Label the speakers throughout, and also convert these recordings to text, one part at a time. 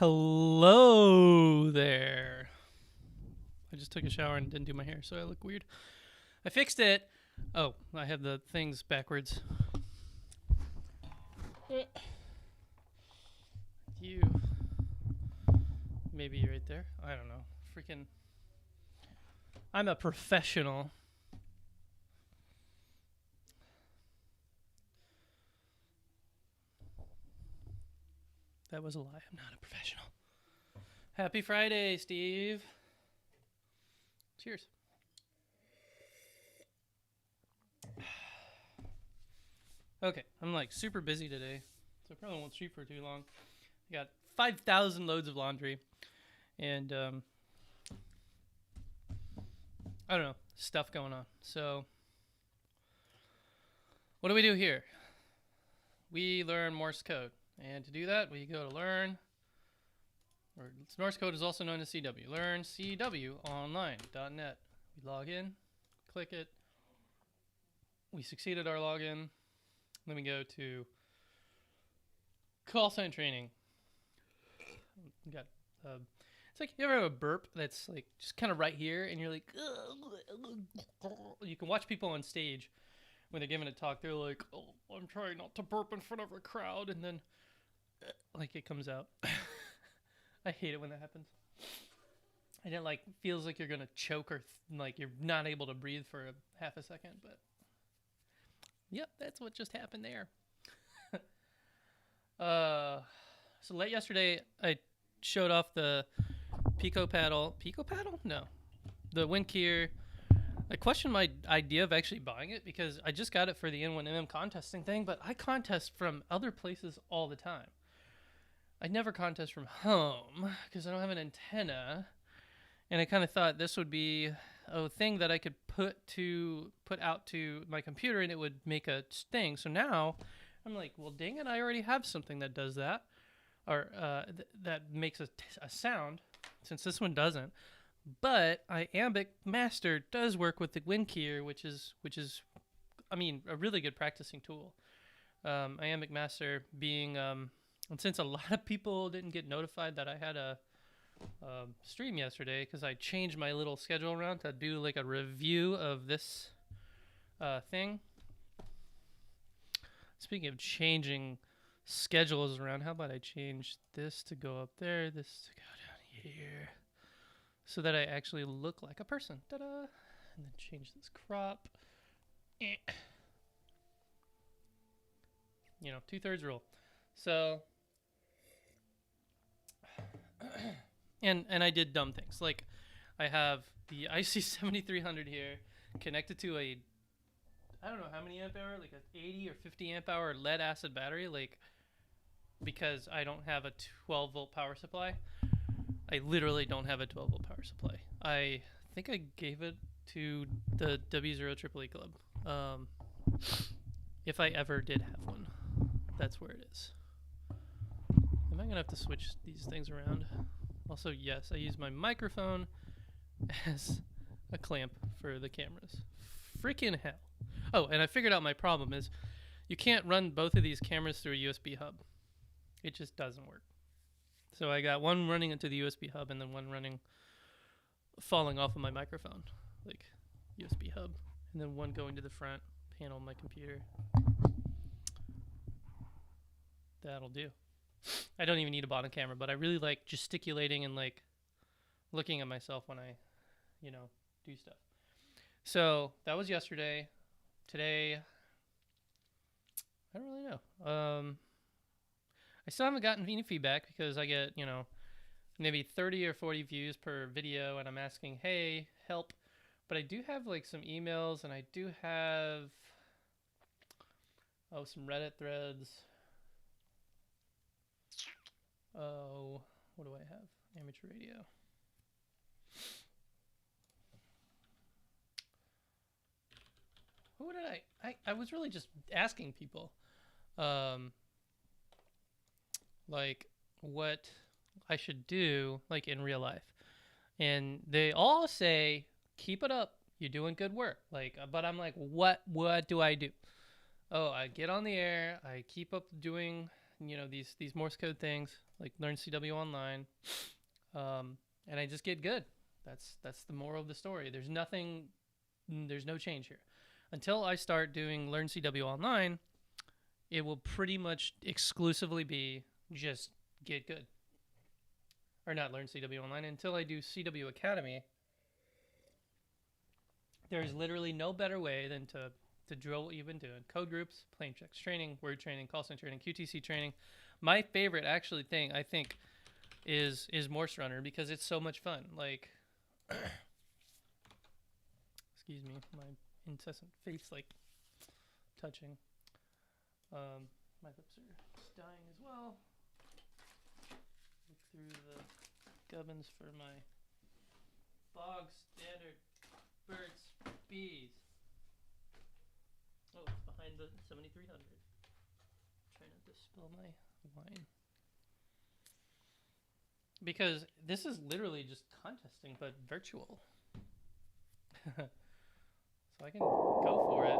Speaker 1: Hello there. I just took a shower and didn't do my hair, so I look weird. I fixed it. Oh, I have the things backwards. You. Maybe right there. I don't know. Freaking. I'm a professional. That was a lie. I'm not a professional. Happy Friday, Steve. Cheers. Okay, I'm like super busy today, so I probably won't stream for too long. I got 5,000 loads of laundry, and I don't know, stuff going on. So, what do we do here? We learn Morse code, and to do that, we go to learn. Or Morse code is also known as CW. Learn CWonline.net. We log in, click it. We succeeded our login. Then we go to call sign training. We got it's like you ever have a burp that's like just kind of right here, and you're like, you can watch people on stage when they're giving a talk. They're like, "Oh, I'm trying not to burp in front of a crowd," and then like it comes out. I hate it when that happens. And it like feels like you're gonna choke or like you're not able to breathe for half a second. But yep, that's what just happened there. So late yesterday, I showed off the Pico paddle. Pico paddle? No, the Windkeer. I questioned my idea of actually buying it because I just got it for the N1MM contesting thing, but I contest from other places all the time. I never contest from home because I don't have an antenna, and I kind of thought this would be a thing that I could put out to my computer and it would make a thing. So now I'm like, well, dang it, I already have something that does that, or that makes a sound, since this one doesn't. But Iambic Master does work with the Windkeer, which is, I mean, a really good practicing tool. Iambic Master being and since a lot of people didn't get notified that I had a stream yesterday because I changed my little schedule around to do like a review of this thing. Speaking of changing schedules around, how about I change this to go up there, this to go down here, so that I actually look like a person. Ta-da! And then change this crop. You know, 2/3 rule. So... and I did dumb things. Like, I have the IC7300 here connected to a, I don't know how many amp hour, like an 80 or 50 amp hour lead acid battery, like, because I don't have a 12 volt power supply. I literally don't have a 12 volt power supply. I think I gave it to the W0EEE Club. If I ever did have one, that's where it is. Am I going to have to switch these things around? Also, yes, I use my microphone as a clamp for the cameras. Freaking hell. Oh, and I figured out my problem is you can't run both of these cameras through a USB hub. It just doesn't work. So I got one running into the USB hub and then one falling off of my microphone, like USB hub, and then one going to the front panel of my computer. That'll do. I don't even need a bottom camera, but I really like gesticulating and like looking at myself when I, do stuff. So that was yesterday. Today, I don't really know. I still haven't gotten any feedback because I get, maybe 30 or 40 views per video, and I'm asking, hey, help. But I do have like some emails, and I do have some Reddit threads. Oh, what do I have? Amateur radio. Who did I was really just asking people, like what I should do, like in real life. And they all say, keep it up. You're doing good work. Like, but I'm like, what do I do? Oh, I get on the air. I keep up doing, you know, these Morse code things, like learn CW online, and I just get good. That's the moral of the story. There's no change here. Until I start doing learn CW online, it will pretty much exclusively be just get good. Or not learn CW online. Until I do CW Academy, there's literally no better way than to drill what you've been doing. Code groups, plain text training, word training, call center training, QTC training. My favorite actually thing, I think, is Morse Runner, because it's so much fun. Like, excuse me, my incessant face like touching. My lips are dying as well. Look through the gubbins for my bog standard birds bees. Oh, it's behind the 7300. Try not to spill my wine. Because this is literally just contesting, but virtual. So I can go for it.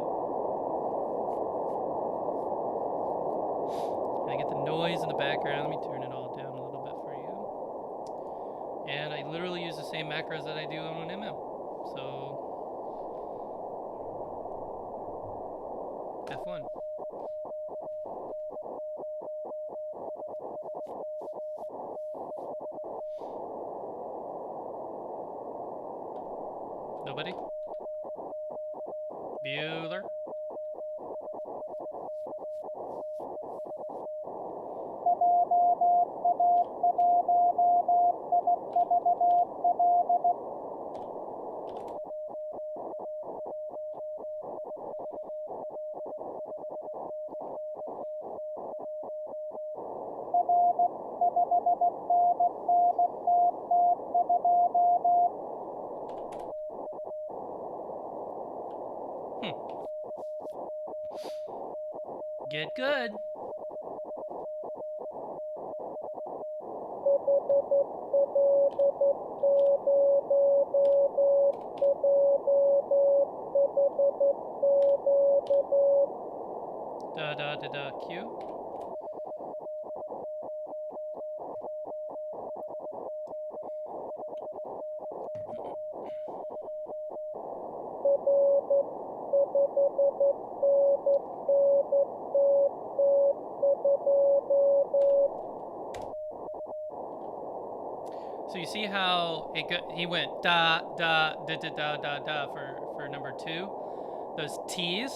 Speaker 1: And I get the noise in the background. Let me turn it all down a little bit for you. And I literally use the same macros that I do on an MM. So F1. Nobody? Bueller? Get good. Q. So you see how he went da da da da da da da for number 2. Those T's,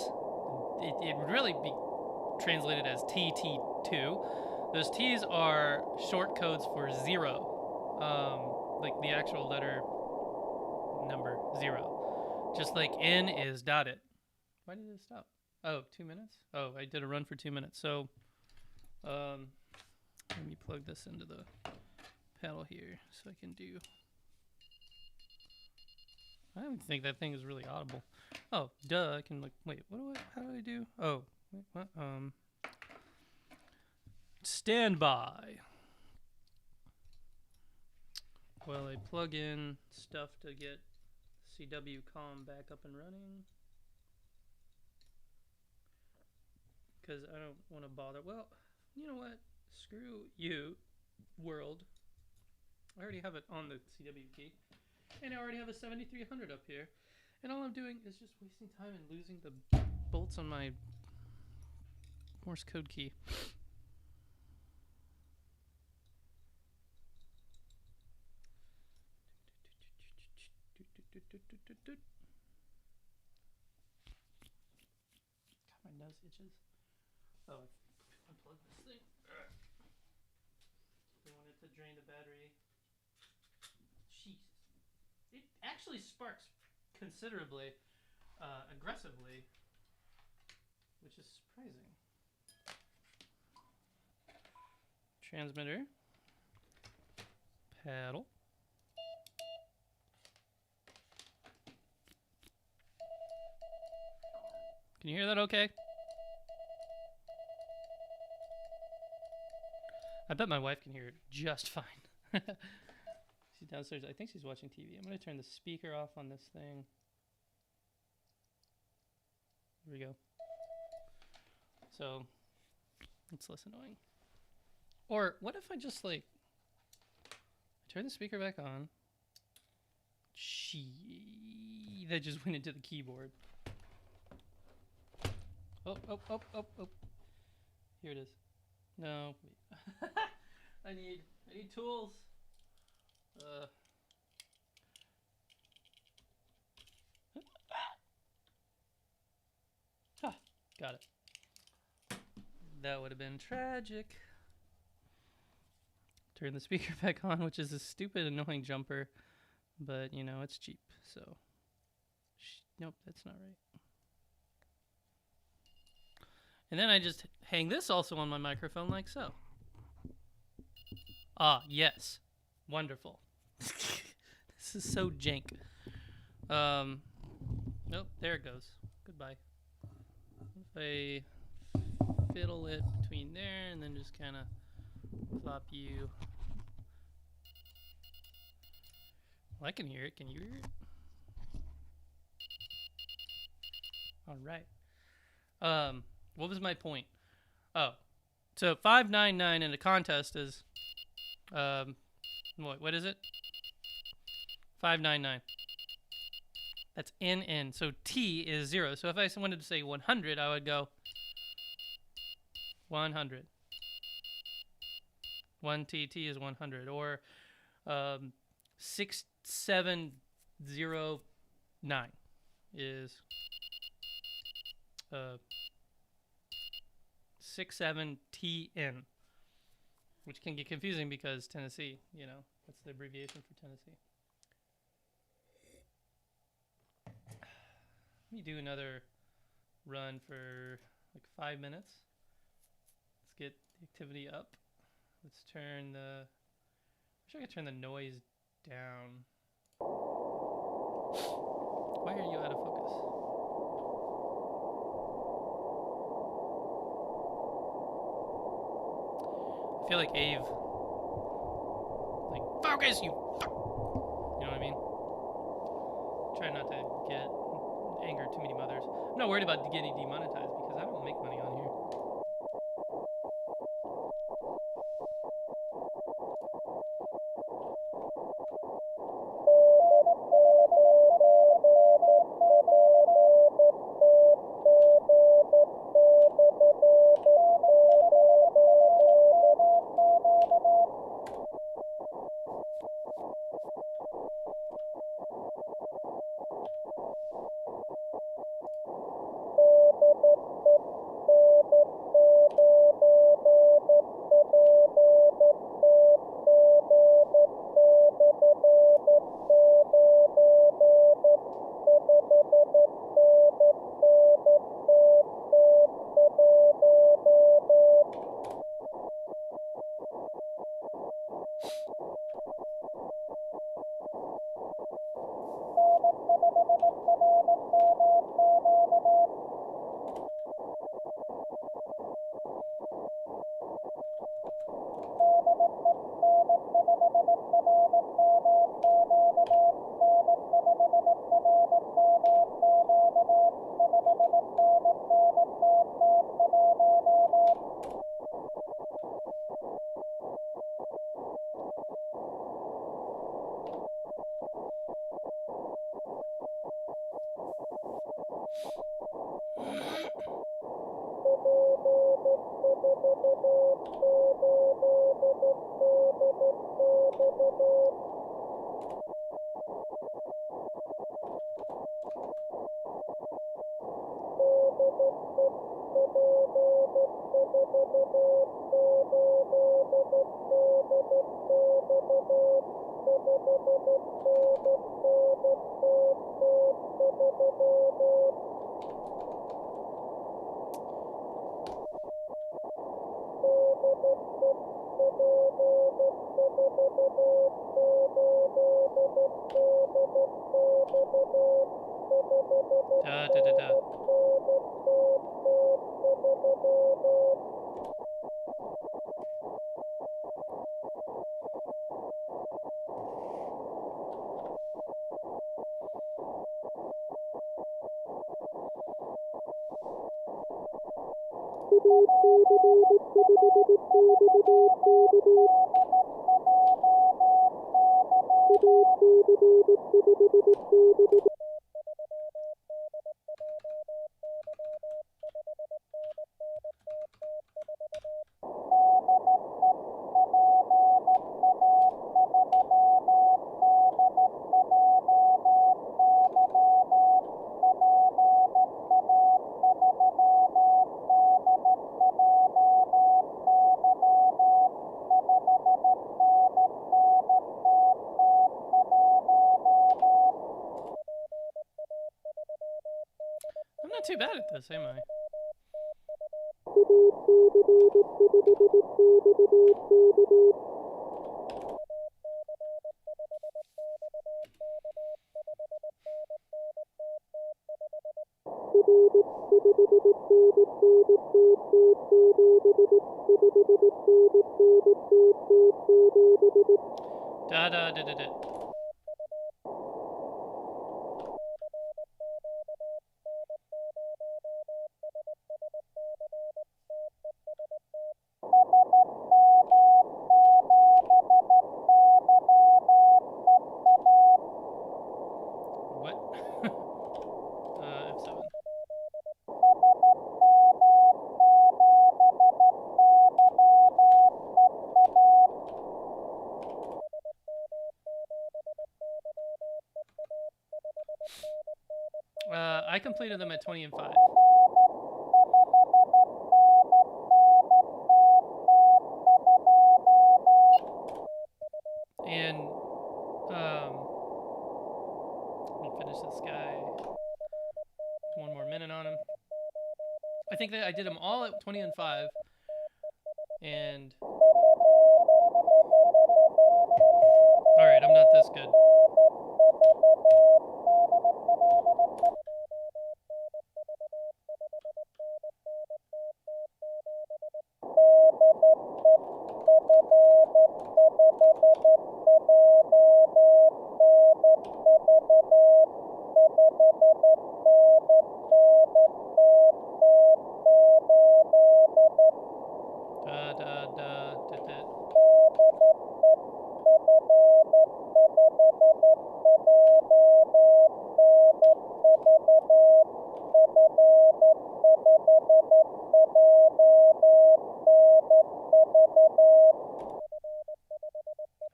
Speaker 1: it would really be translated as TT2. Those T's are short codes for 0, like the actual letter number 0. Just like N is dotted. Why did it stop? Oh, 2 minutes? Oh, I did a run for 2 minutes. So let me plug this into the panel here so I can do. I don't think that thing is really audible. Oh, duh! I can like wait. How do I do? Oh, wait, what? Standby. Well, I plug in stuff to get CW comm back up and running because I don't want to bother. Well, you know what? Screw you, world. I already have it on the CW key, and I already have a 7300 up here, and all I'm doing is just wasting time and losing the bolts on my Morse code key. God, my nose itches. Oh, I unplugged this thing. I wanted to drain the battery. Jesus. It actually sparks considerably, aggressively, which is surprising. Transmitter. Paddle. Can you hear that okay? I bet my wife can hear it just fine. She's downstairs. I think she's watching TV. I'm going to turn the speaker off on this thing. Here we go. So, it's less annoying. Or what if I just like turn the speaker back on? That just went into the keyboard. Oh. Here it is. No. I need tools. Got it. That would have been tragic. Turn the speaker back on, which is a stupid, annoying jumper, but you know, it's cheap, so. Nope, that's not right. And then I just hang this also on my microphone like so. Ah, yes. Wonderful. This is so jank. Nope, there it goes. Goodbye. If I fiddle it between there and then just kind of flop you. Well, I can hear it. Can you hear it? All right. What was my point? Oh, so 599 in a contest is, what is it? 599. That's NN. So T is 0. So if I wanted to say 100, I would go 100. 1TT is 100. Or 6709 is 67TN, which can get confusing because Tennessee, you know, that's the abbreviation for Tennessee. Let me do another run for like 5 minutes. Let's get the activity up. Let's turn the, I wish I could turn the noise down. Why are you out of focus? I feel like Ave. Like, focus, you fuck! You know what I mean? Try not to get anger too many mothers. I'm not worried about getting demonetized because I don't make money on here. I'm not too bad at this, am I? Da da da da da. What? F7. I completed them at 20 and 5. And let me finish this guy. One more minute on him. I think that I did them all at 20 and 5. And alright, I'm not this good.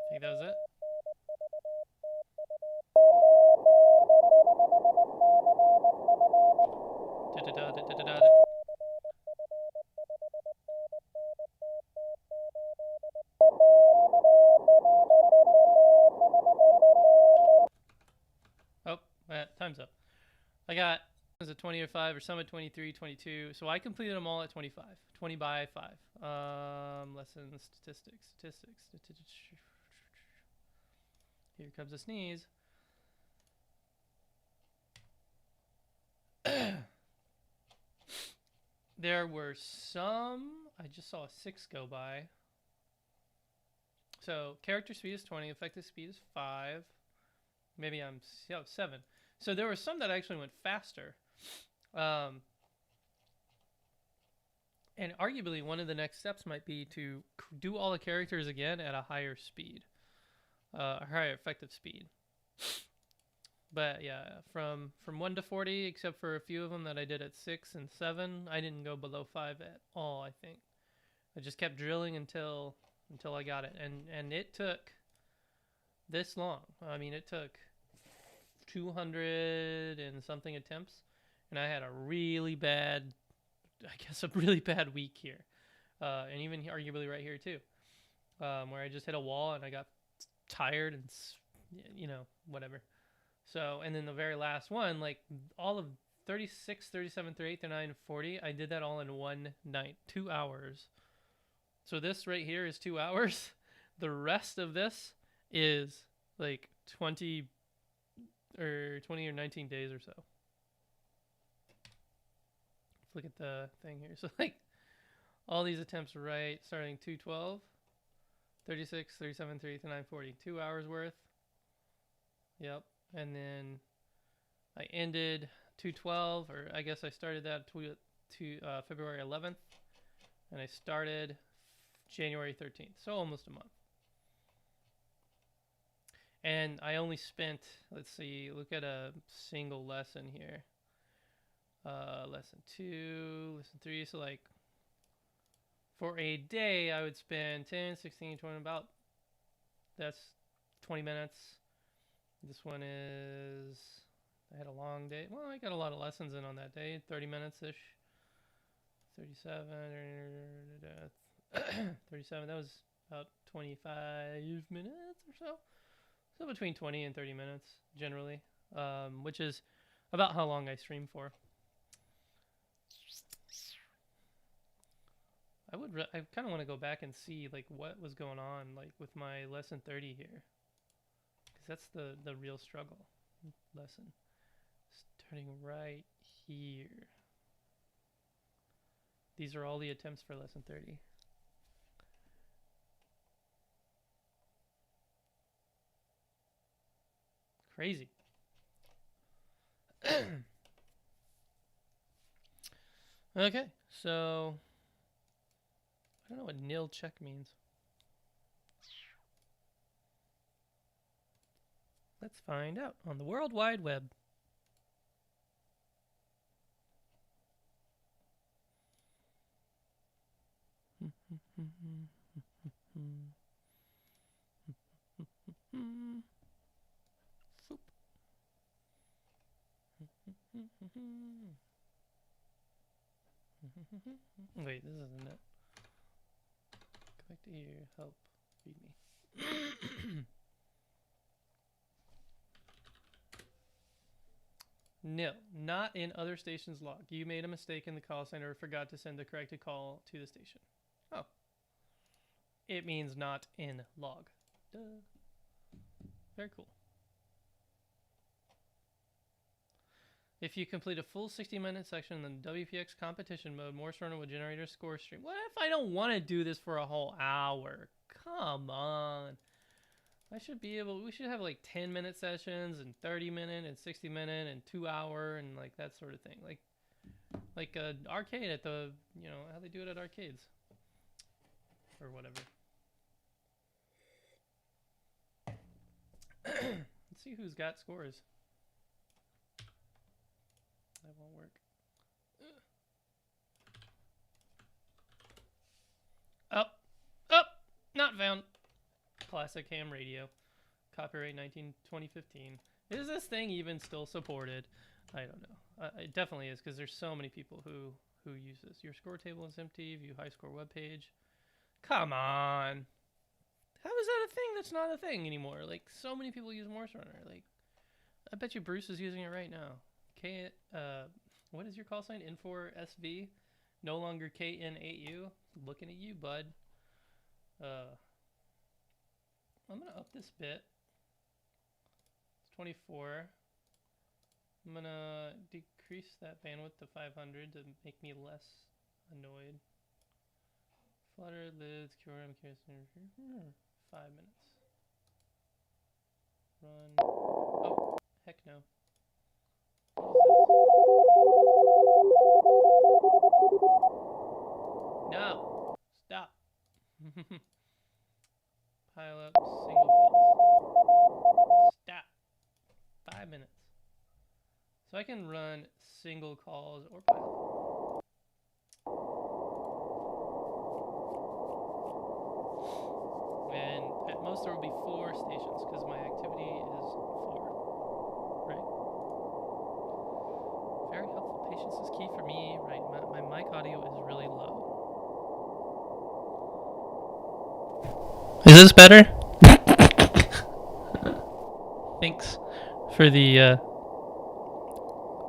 Speaker 1: I think that was it. Oh, time's up. I got was a 20 or 5 or some at 23, 22. So I completed them all at 25. 20 by 5. Lesson statistics. Here comes a sneeze. There were some. I just saw a 6 go by. So character speed is 20. Effective speed is 5. Maybe I'm 7. So there were some that actually went faster. And arguably one of the next steps might be to do all the characters again at a higher speed. A higher effective speed. But yeah, from 1 to 40, except for a few of them that I did at 6 and 7, I didn't go below 5 at all, I think. I just kept drilling until I got it. And it took this long. I mean, it took 200 and something attempts. And I had a really bad week here. And even arguably right here too. Where I just hit a wall and I got tired and, whatever. So, and then the very last one, like all of 36, 37, 38, 39, 40, I did that all in one night, 2 hours. So this right here is 2 hours. The rest of this is like 20 or 19 days or so. Let's look at the thing here. So like all these attempts right, starting 212, 36, 37, 38, 39, 40, 2 hours worth. Yep. And then I ended 212, or I guess I started that to February 11th, and I started January 13th, so almost a month. And I only spent, let's see, look at a single lesson here. Lesson 2, lesson 3, so like for a day I would spend 10, 16, 20, about, that's 20 minutes. This one is, I had a long day. Well, I got a lot of lessons in on that day, 30 minutes-ish. 37, 37, that was about 25 minutes or so. So between 20 and 30 minutes, generally, which is about how long I stream for. I kind of want to go back and see like what was going on like with my lesson 30 here, because that's the real struggle lesson. Starting right here. These are all the attempts for lesson 30. Crazy. Okay, so I don't know what nil check means. Let's find out on the World Wide Web. Wait, this isn't it. Go back to here. Help. Read me. Nil. Not in other stations log. You made a mistake in the call center or forgot to send the corrected call to the station. Oh. It means not in log. Duh. Very cool. If you complete a full 60-minute section in the WPX competition mode, Morse runner will generate a score stream. What if I don't want to do this for a whole hour? Come on. I should be able, we should have like 10-minute sessions and 30-minute and 60-minute and 2-hour and like that sort of thing. Like an arcade at the, you know, how they do it at arcades. Or whatever. Let's see who's got scores. That won't work. Not found. Classic ham radio. Copyright 2015. Is this thing even still supported? I don't know. It definitely is, because there's so many people who use this. Your score table is empty. View high score webpage. Come on. How is that a thing that's not a thing anymore? Like, so many people use Morse Runner. Like, I bet you Bruce is using it right now. What is your call sign? N0SSC? No longer KN8U. Looking at you, bud. I'm gonna up this bit. It's 24. I'm gonna decrease that bandwidth to 500 to make me less annoyed. Flutter, lids, QRM, 5 minutes. Run. Oh, heck no. No! Stop! Pile up single calls. Stop! 5 minutes. So I can run single calls or pile up. And at most there will be 4 stations because my activity is 4. Right? Very helpful. Patience is key for me. Right? My mic audio is really low. Is this better? Thanks for the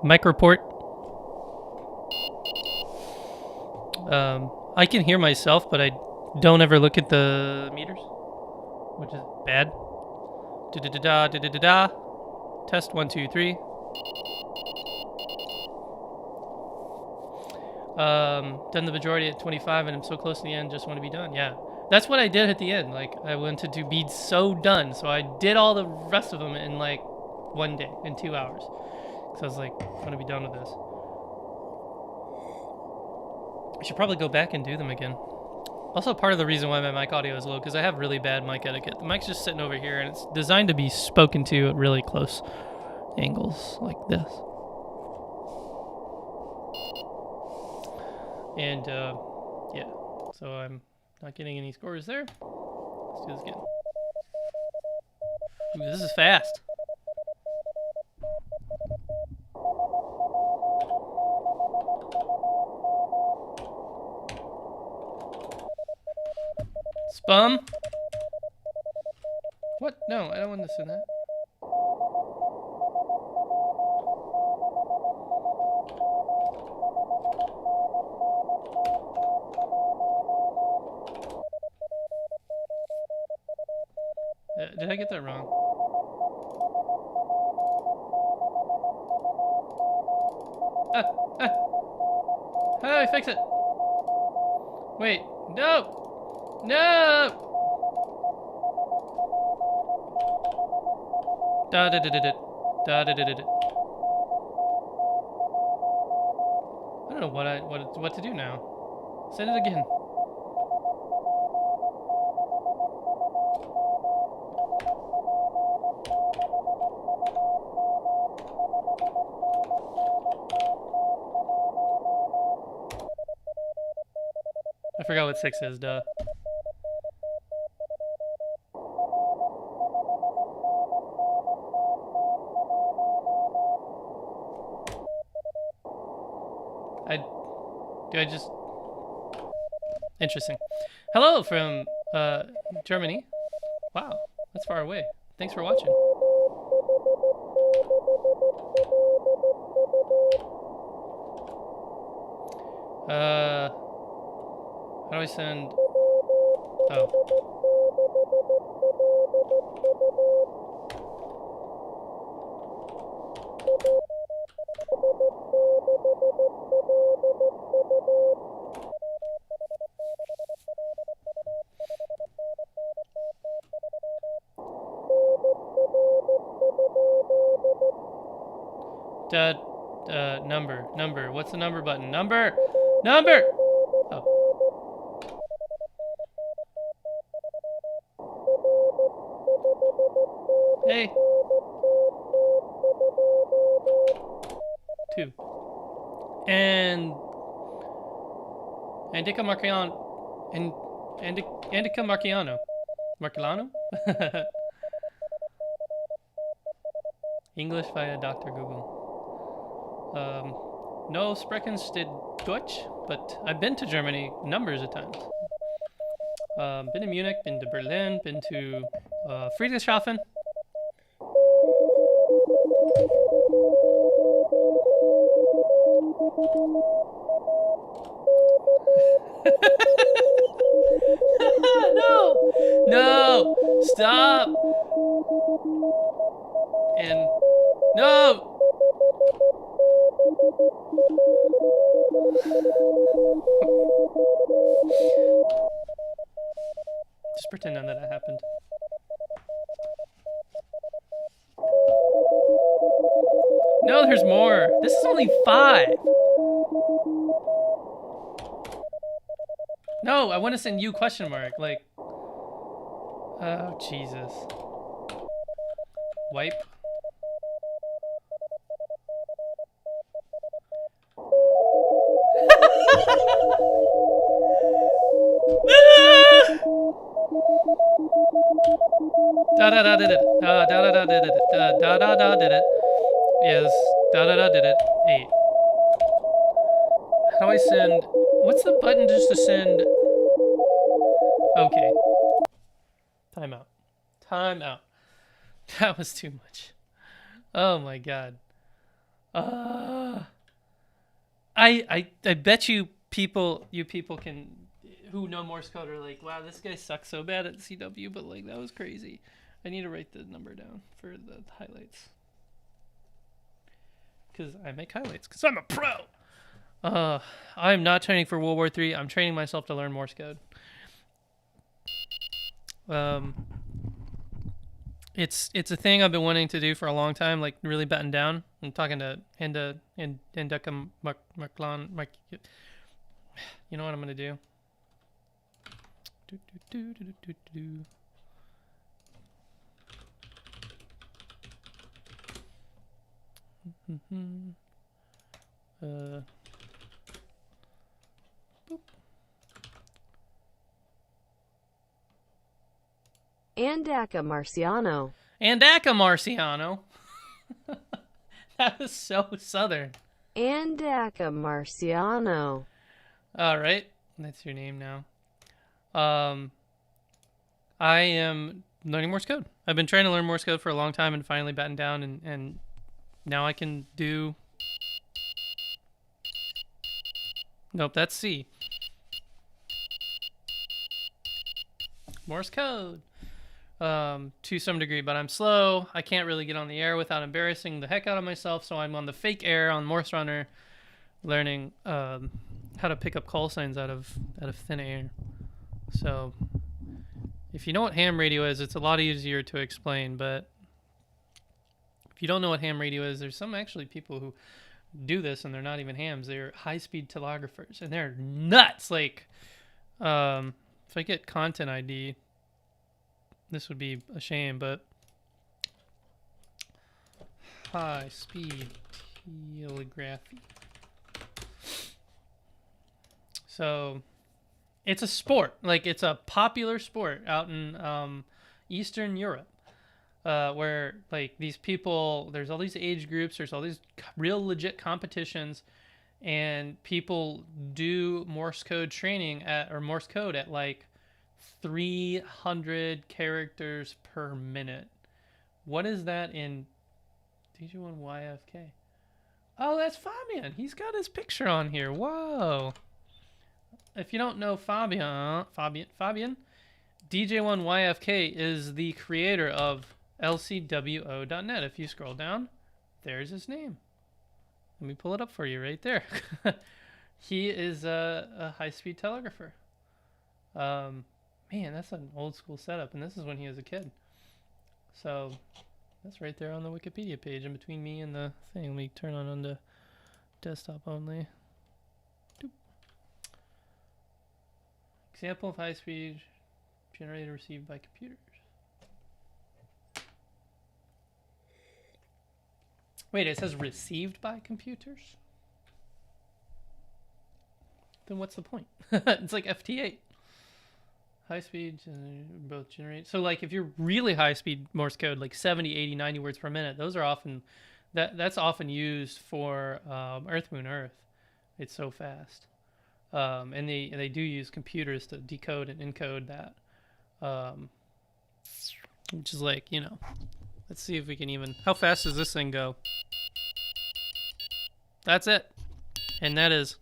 Speaker 1: mic report. I can hear myself, but I don't ever look at the meters, which is bad. Da-da-da-da, da-da-da-da. Test 1, 2, 3. Done the majority at 25, and I'm so close to the end, just want to be done. Yeah. That's what I did at the end. Like, I wanted to be so done. So I did all the rest of them in, like, 1 day, in 2 hours. Because I was like, I want to be done with this. I should probably go back and do them again. Also, part of the reason why my mic audio is low because I have really bad mic etiquette. The mic's just sitting over here, and it's designed to be spoken to at really close angles like this. And yeah, so I'm not getting any scores there. Let's do this again. Ooh, this is fast. Spum? What? No, I don't want to send that. Did I get that wrong? How do I fix it? Wait, no! No! Da da da da da da da da da. I don't know what to do now. Send it again. I forgot what 6 is, duh. Do I just... Interesting. Hello from Germany. Wow, that's far away. Thanks for watching. How do I send... Oh. Number. What's the number button? Number! Oh. Hey. 2. And... Indica Marciano. Indica Marciano. Marciano? English via Dr. Google. No, sprechen steht Deutsch, but I've been to Germany numbers of times. Been to Munich, been to Berlin, been to Friedrichshafen. No! Stop! And... No! Just pretend none of that happened. No, there's more. This is only 5. No, I want to send you question mark. Like, oh, Jesus. Wipe. Da da da did it. Da da da did it. Da da da did it. Yes. Da da da did it. 8. How do I send? What's the button just to send? Okay. Time out. Time out. That was too much. Oh my god. I bet you people can who know Morse code are like, wow, this guy sucks so bad at CW, but like that was crazy. I need to write the number down for the highlights. Because I make highlights. Because I'm a pro. I'm not training for World War III. I'm training myself to learn Morse code. It's a thing I've been wanting to do for a long time, like really button down. I'm talking to Indica Marclan. You know what I'm gonna do? Do, do, do, do, do, do, do. Boop.
Speaker 2: Andaka Marciano.
Speaker 1: Andaka Marciano. That was so southern.
Speaker 2: Andaka Marciano.
Speaker 1: All right, that's your name now. I am learning Morse code. I've been trying to learn Morse code for a long time and finally battened down, and now I can do. Nope, that's C. Morse code. To some degree, but I'm slow. I can't really get on the air without embarrassing the heck out of myself, so I'm on the fake air on Morse Runner, learning how to pick up call signs out of thin air. So, if you know what ham radio is, it's a lot easier to explain, but if you don't know what ham radio is, there's some actually people who do this and they're not even hams. They're high-speed telegraphers, and they're nuts. Like, if I get content ID, this would be a shame, but high-speed telegraphy. So it's a sport. Like, it's a popular sport out in Eastern Europe, where, like, these people, there's all these age groups, there's all these real legit competitions, and people do Morse code training or Morse code at, like, 300 characters per minute. What is that in DJ1YFK? Oh, that's Fabian. He's got his picture on here. Whoa. If you don't know Fabian, DJ1YFK is the creator of LCWO.net. If you scroll down, there's his name. Let me pull it up for you right there. He is a high-speed telegrapher. Man, that's an old school setup, and this is when he was a kid. So that's right there on the Wikipedia page in between me and the thing. Let me turn on the desktop only. Doop. Example of high-speed generated received by computers. Wait, it says received by computers? Then what's the point? It's like FT8. High speed, both generate. So, like, if you're really high speed Morse code, like 70, 80, 90 words per minute, those are often, that's often used for Earth, Moon, Earth. It's so fast. And they do use computers to decode and encode that. Which is like, you know, let's see if we can even, how fast does this thing go? That's it. And that is,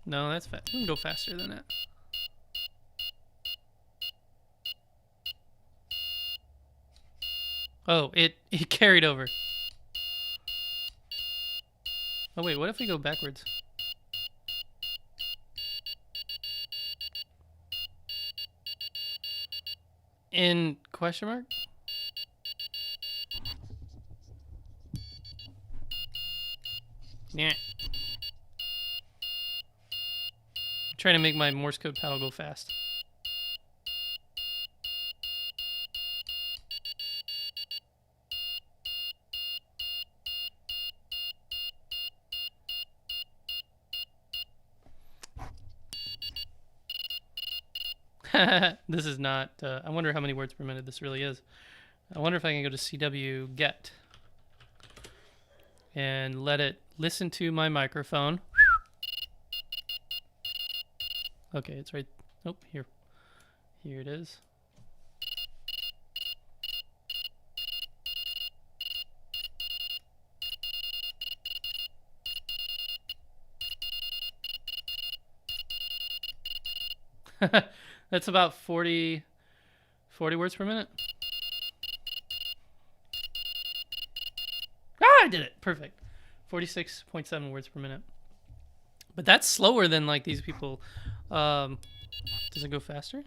Speaker 1: no, that's fast. We can go faster than that. Oh, it carried over. Oh wait, what if we go backwards? In question mark? Yeah. I'm trying to make my Morse code paddle go fast. This is not, I wonder how many words per minute this really is. I wonder if I can go to CW get and let it listen to my microphone. Okay, it's right. Oh, here. Here it is. That's about 40 words per minute. Ah, I did it. Perfect. 46.7 words per minute. But that's slower than like these people. Does it go faster?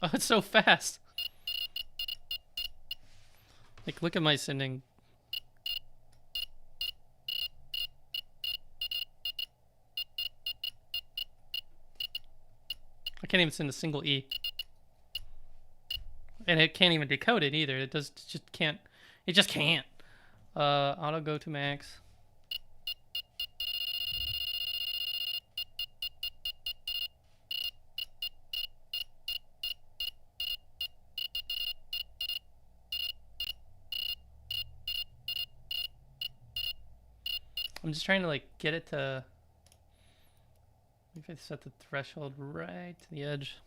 Speaker 1: Oh, it's so fast. Like, look at my sending. I can't even send a single E. And it can't even decode it either. It just can't. It just can't. Auto go to max. I'm just trying to like get it to. If I set the threshold right to the edge.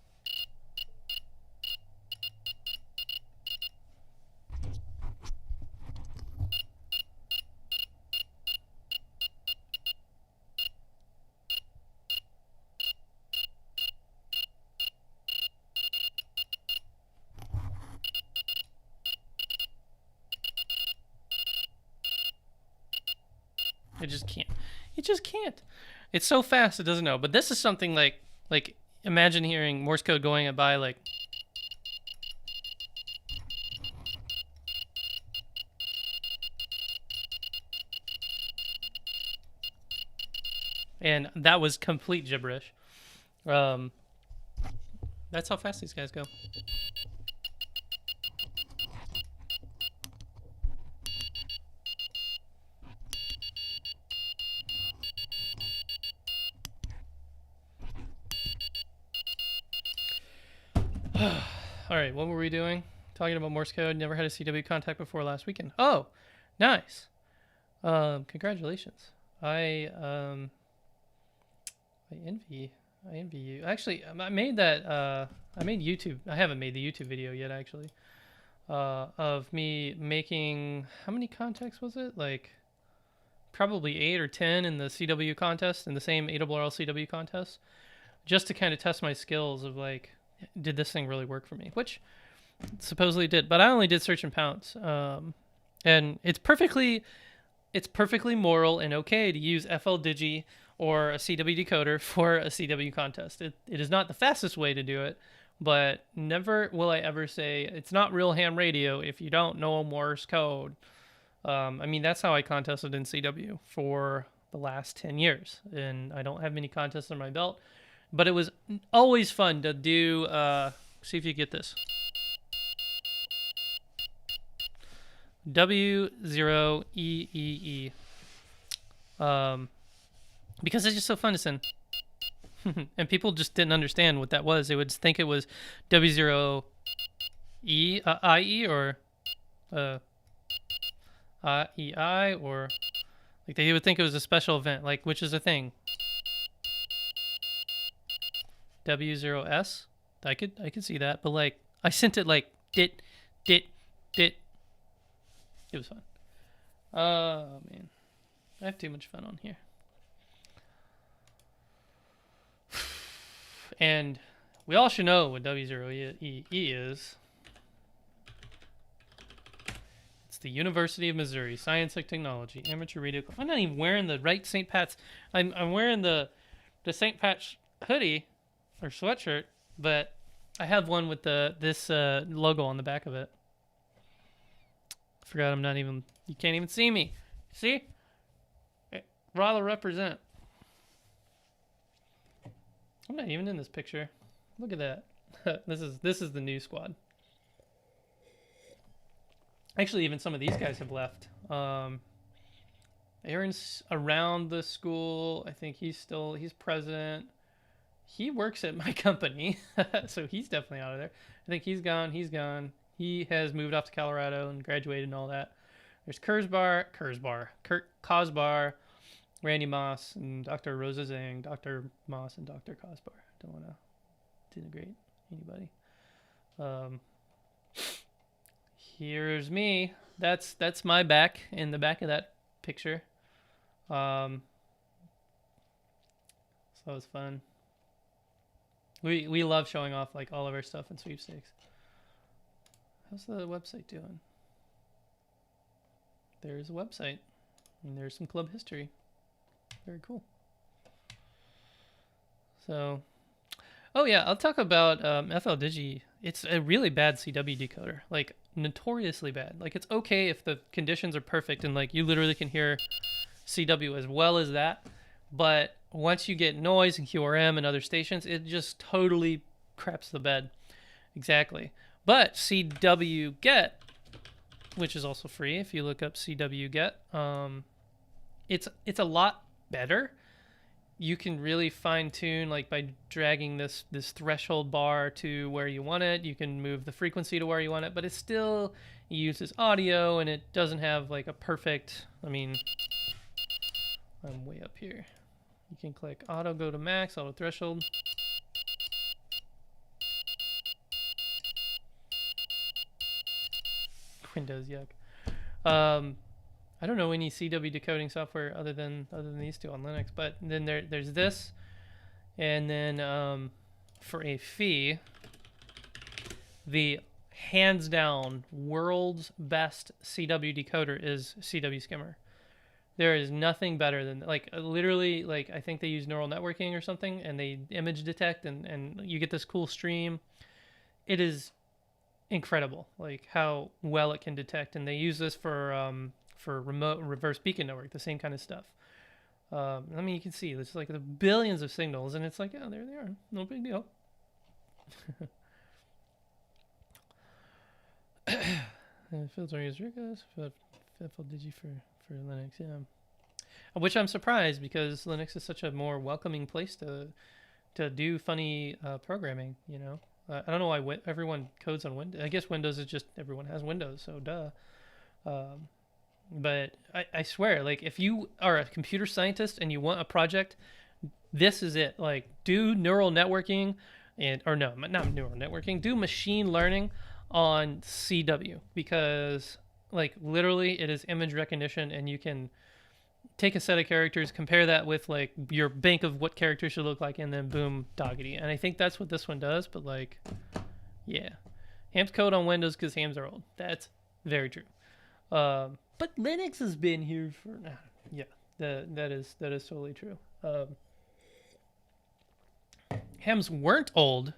Speaker 1: It just can't. It just can't. It's so fast it doesn't know. But this is something like imagine hearing Morse code going by like and that was complete gibberish. That's how fast these guys go. All right, what were we doing? Talking about Morse code. Never had a CW contact before last weekend. Oh, nice. Congratulations. I envy you. Actually, I made that. I made YouTube. I haven't made the YouTube video yet, actually. Of me making, how many contacts was it? Like probably 8 or 10 in the CW contest, in the same ARRL CW contest, just to kind of test my skills of like, did this thing really work for me? Which supposedly did, but I only did search and pounce. And it's perfectly moral and okay to use FL Digi or a CW decoder for a CW contest. It is not the fastest way to do it, but never will I ever say it's not real ham radio if you don't know Morse code. I mean, that's how I contested in CW for the last 10 years, and I don't have many contests on my belt, but it was always fun to do. See if you get this. W0EEE. Because it's just so fun to send. And people just didn't understand what that was. They would think it was W0E, IE, or EI, or like they would think it was a special event, like, which is a thing. W0S. I could see that, but like I sent it like dit. It was fun. Oh man, I have too much fun on here. And we all should know what W0EE is. It's the University of Missouri Science and Technology Amateur Radio Club. I'm not even wearing the right St. Pat's. I'm wearing the St. Pat's hoodie or sweatshirt, but I have one with this logo on the back of it. Forgot I'm not even. You can't even see me. See? Raleigh represent. I'm not even in this picture. Look at that. This is the new squad. Actually, even some of these guys have left. Aaron's around the school. I think he's president. He works at my company, so he's definitely out of there. I think he's gone. He has moved off to Colorado and graduated and all that. There's Kurt Cosbar, Randy Moss, and Dr. Rosa Zhang, Dr. Moss, and Dr. Cosbar. Don't want to denigrate anybody. Here's me. That's my back in the back of that picture. So it was fun. We love showing off like all of our stuff in sweepstakes. How's the website doing? There's a website, and there's some club history. Very cool. So, oh yeah, I'll talk about FL Digi it's a really bad CW decoder, like notoriously bad. Like it's okay if the conditions are perfect and like you literally can hear CW as well as that, but once you get noise and QRM and other stations, it just totally craps the bed. Exactly. But CW Get, which is also free if you look up CW Get, it's a lot better. You can really fine tune like by dragging this threshold bar to where you want it. You can move the frequency to where you want it, but it still uses audio and it doesn't have like a perfect, I mean, I'm way up here. You can click auto, go to max, auto threshold. Windows, yuck. I don't know any CW decoding software other than these two on Linux, but then there's this, and then for a fee, the hands down world's best CW decoder is CW Skimmer. There is nothing better than like literally like I think they use neural networking or something, and they image detect and you get this cool stream. It is incredible like how well it can detect, and they use this for remote reverse beacon network, the same kind of stuff. I mean, you can see there's like the billions of signals, and it's like, yeah, there they are, no big deal. Filter is rigorous, Fefl Digi for Linux, yeah. Which I'm surprised because Linux is such a more welcoming place to do funny programming, you know. I don't know why everyone codes on Windows. I guess Windows is just everyone has Windows, so duh. But I swear, like if you are a computer scientist and you want a project, this is it. Like do neural networking not neural networking, do machine learning on CW, because like literally it is image recognition, and you can take a set of characters, compare that with like your bank of what characters should look like, and then boom, doggedy. And I think that's what this one does, but like, yeah. Hams code on Windows because hams are old. That's very true. But Linux has been here for, yeah, that is totally true. Hams weren't old.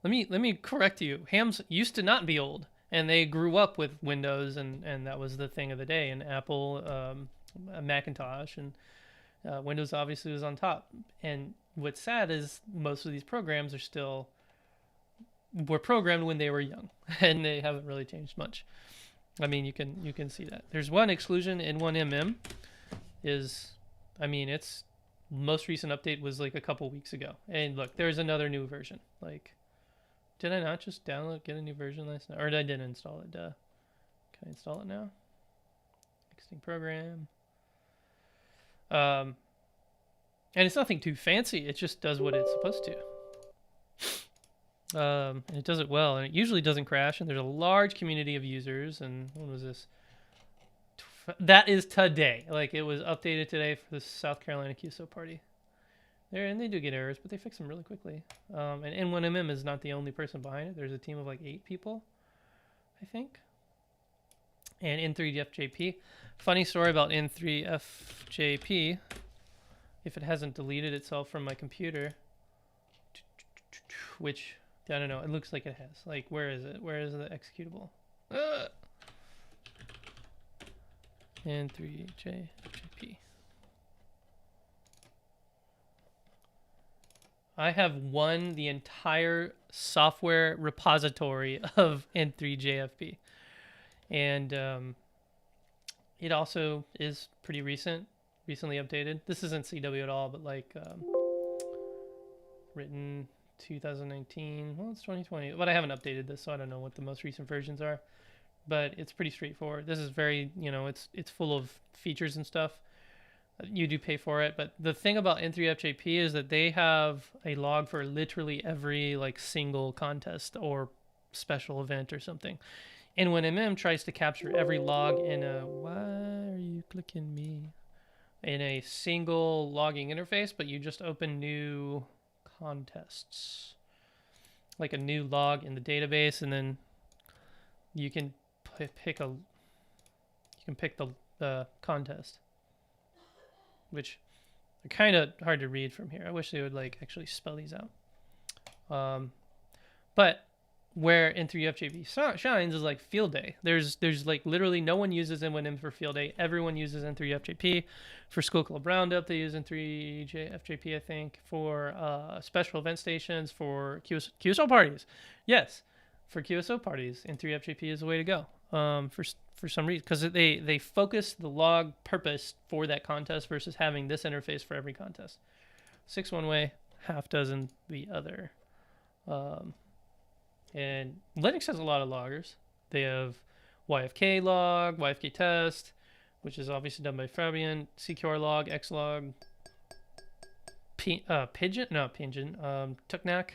Speaker 1: Let me correct you. Hams used to not be old, and they grew up with Windows, and that was the thing of the day. And Apple, Macintosh, and Windows obviously was on top. And what's sad is most of these programs were programmed when they were young, and they haven't really changed much. I mean, you can see that. There's one exclusion in N0SSC is, I mean, its most recent update was like a couple weeks ago. And look, there's another new version. Like, did I not just get a new version last night? Or did I didn't install it? Duh. Can I install it now? Existing program. And it's nothing too fancy. It just does what it's supposed to. And it does it well, and it usually doesn't crash, and there's a large community of users. And when was this? That is today. Like, it was updated today for the South Carolina QSO party. And they do get errors, but they fix them really quickly. And N1MM is not the only person behind it. There's a team of like 8 people, I think. And N3FJP. Funny story about N3FJP. If it hasn't deleted itself from my computer, which I don't know, it looks like it has. Like, where is it? Where is the executable? N3JP. I have won the entire software repository of N3JFP. And it also is pretty recently updated. This isn't CW at all, but like written 2019. Well, it's 2020, but I haven't updated this, so I don't know what the most recent versions are. But it's pretty straightforward. This is very, it's full of features and stuff. You do pay for it, but the thing about N3FJP is that they have a log for literally every like single contest or special event or something. And when MM tries to capture every log in a, why are you clicking me? In a single logging interface, but you just open new contests, like a new log in the database, and then you can pick the contest, which are kind of hard to read from here. I wish they would like actually spell these out. But where N3FJP shines is like field day. There's like literally no one uses N1M for field day. Everyone uses N3FJP. For School Club Roundup, they use N3FJP, I think. For special event stations, for QSO parties. Yes, for QSO parties, N3FJP is the way to go. For some reason, because they focus the log purpose for that contest versus having this interface for every contest. 6 one way, half dozen the other. And Linux has a lot of loggers. They have YFK log, YFK test, which is obviously done by Fabian, CQR log, Xlog, Pigeon, Tuknak,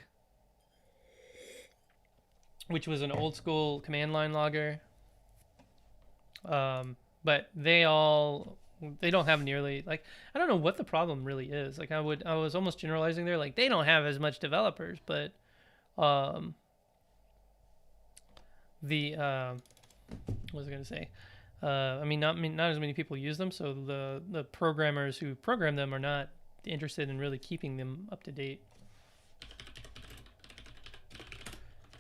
Speaker 1: which was an old school command line logger. But they don't have nearly, like, I don't know what the problem really is. Like I was almost generalizing there, like they don't have as much developers, but what was I going to say? I mean, not as many people use them, so the programmers who program them are not interested in really keeping them up to date.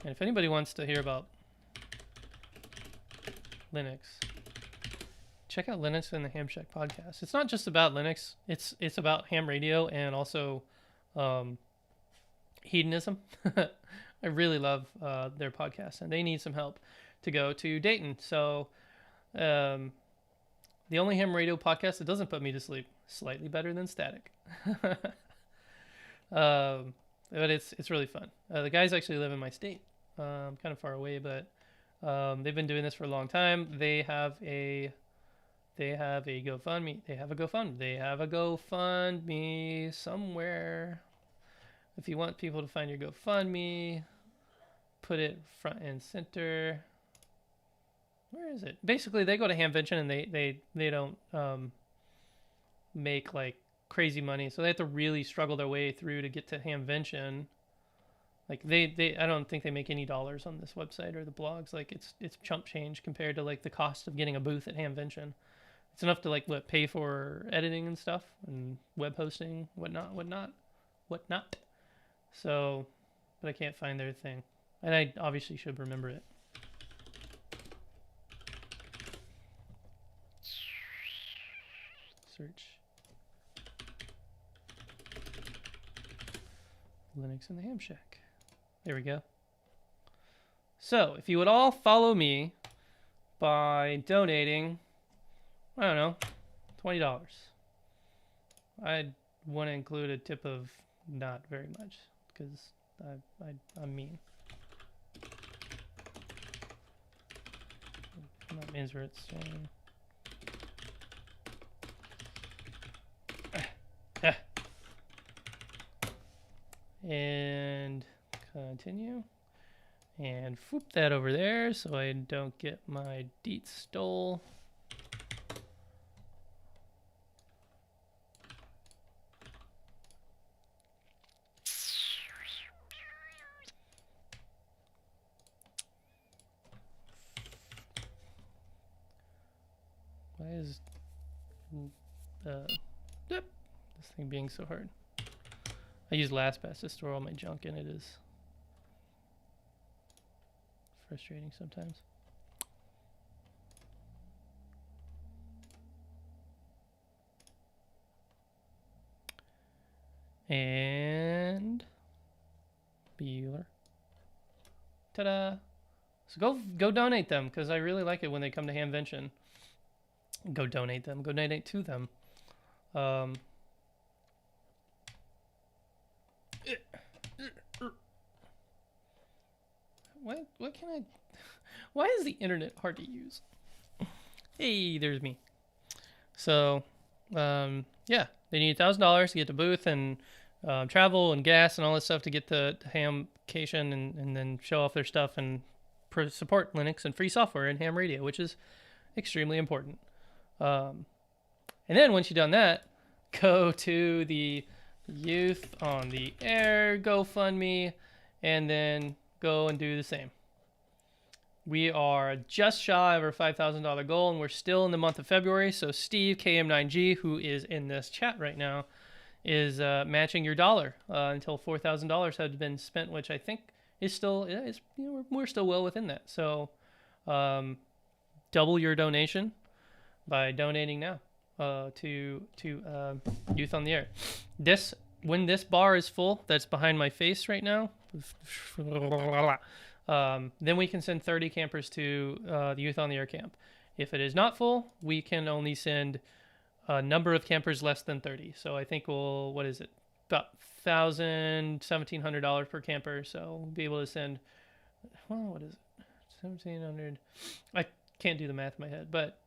Speaker 1: And if anybody wants to hear about Linux, check out Linux and the Ham Shack podcast. It's not just about Linux. It's about ham radio and also hedonism. I really love their podcast, and they need some help to go to Dayton. So the only ham radio podcast that doesn't put me to sleep, slightly better than Static. But it's really fun. The guys actually live in my state, kind of far away, but they've been doing this for a long time. They have a GoFundMe. They have a GoFundMe somewhere. If you want people to find your GoFundMe, put it front and center. Where is it? Basically, they go to Hamvention and they don't make like crazy money, so they have to really struggle their way through to get to Hamvention. Like they I don't think they make any dollars on this website or the blogs. Like it's chump change compared to like the cost of getting a booth at Hamvention. It's enough to like pay for editing and stuff and web hosting, whatnot. So, but I can't find their thing, and I obviously should remember it. Search Linux in the Ham Shack. There we go. So, if you would all follow me by donating, I don't know, $20. I'd want to include a tip of not very much, because I'm mean. That means where it's saying. And continue. And whoop that over there so I don't get my deets stole. Why is this thing being so hard? I use LastPass to store all my junk, and it is frustrating sometimes. And Bueller. Ta-da! So go donate them, because I really like it when they come to Hamvention. Go donate them. Go donate to them. What can I? Why is the internet hard to use? Hey, there's me. So, yeah, they need $1,000 to get the booth and travel and gas and all this stuff to get the Hamcation and then show off their stuff and support Linux and free software in ham radio, which is extremely important. And then once you've done that, go to the Youth on the Air GoFundMe, and then go and do the same. We are just shy of our $5,000 goal, and we're still in the month of February. So Steve KM9G, who is in this chat right now, is matching your dollar until $4,000 had been spent, which I think is still, we're still well within that. So double your donation by donating now to Youth on the Air. When this bar is full, that's behind my face right now, then we can send 30 campers to the Youth on the Air camp. If it is not full, we can only send a number of campers less than 30. So I think what is it? About $1,700 per camper. So we'll be able to send, what is it? 1,700. I can't do the math in my head, but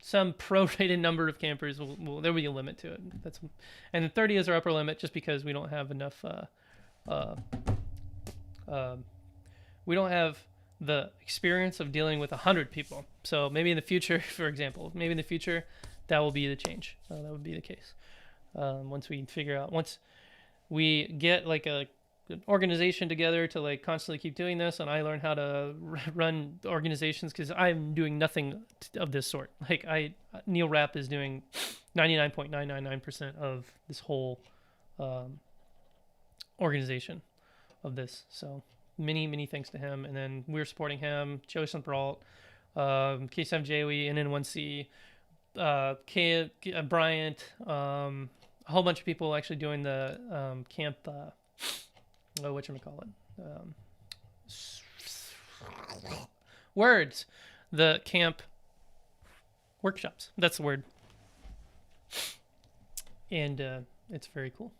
Speaker 1: some prorated number of campers there will be a limit to it. And 30 is our upper limit, just because we don't have enough. We don't have the experience of dealing with 100 people. So maybe in the future, for example, that will be the change. That would be the case. Once we get like an organization together to like constantly keep doing this, and I learn how to run organizations, because I'm doing nothing of this sort. Like Neil Rapp is doing 99.999% of this whole organization of this. So many thanks to him. And then we're supporting him, Joey Brault, K7Joey, N0SSC, Bryant, a whole bunch of people actually doing the camp, whatchamacallit, words, the camp workshops. That's the word. And it's very cool.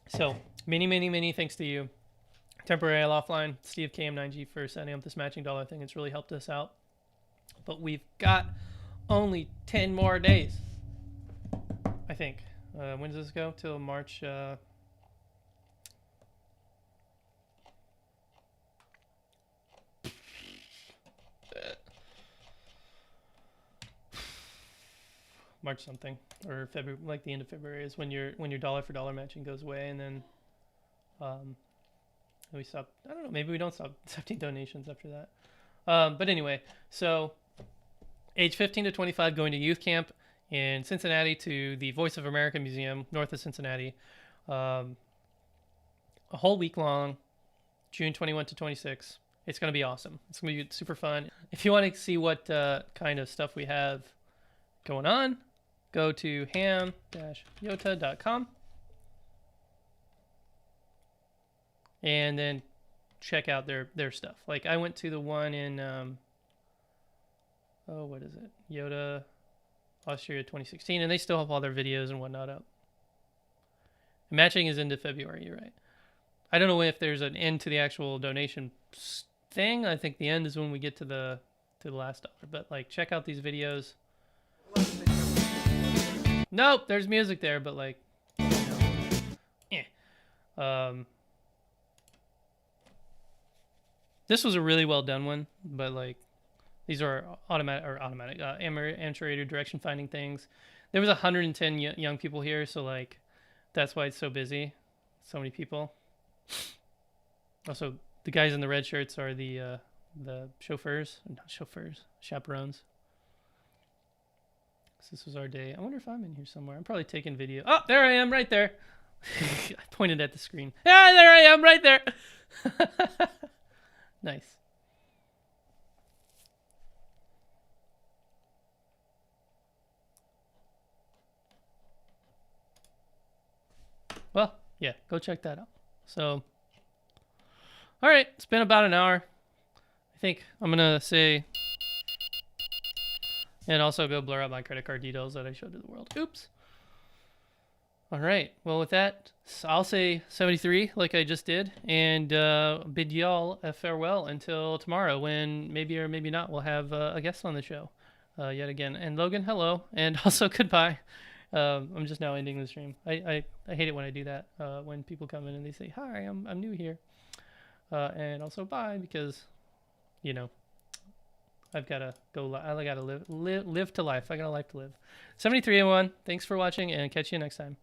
Speaker 1: So many thanks to you. Temporary offline, Steve KM9G, for setting up this matching dollar thing. It's really helped us out. But we've got only 10 more days, I think. When does this go? Till March. March something, or February, like the end of February is when your dollar for dollar matching goes away, and then we stop. I don't know. Maybe we don't stop accepting donations after that. But anyway, so age 15 to 25 going to youth camp in Cincinnati to the Voice of America Museum north of Cincinnati, a whole week long, June 21 to 26. It's going to be awesome. It's going to be super fun. If you want to see what kind of stuff we have going on, go to ham-yota.com and then check out their stuff. Like I went to the one in what is it? YOTA, Austria 2016, and they still have all their videos and whatnot up. And matching is into February, you're right. I don't know if there's an end to the actual donation thing. I think the end is when we get to the last dollar. But like, check out these videos. Nope, there's music there, but like, this was a really well done one, but like, these are automatic amateur direction finding things. There was 110 young people here, so like, that's why it's so busy. So many people. Also, the guys in the red shirts are the chaperones. So this was our day. I wonder if I'm in here somewhere. I'm probably taking video. Oh, there I am, right there. I pointed at the screen. Ah, there I am, right there. Nice. Well, yeah, go check that out. So, all right, it's been about an hour. I think I'm going to say, and also go blur out my credit card details that I showed to the world. Oops. All right, well, with that, I'll say 73 like I just did, and bid y'all a farewell until tomorrow, when maybe or maybe not we'll have a guest on the show yet again. And Logan, hello, and also goodbye. I'm just now ending the stream. I hate it when I do that, when people come in and they say, hi, I'm new here. And also bye, because, you know, I've got to go. I got to live to life. I got a life to live. 73 everyone. Thanks for watching, and catch you next time.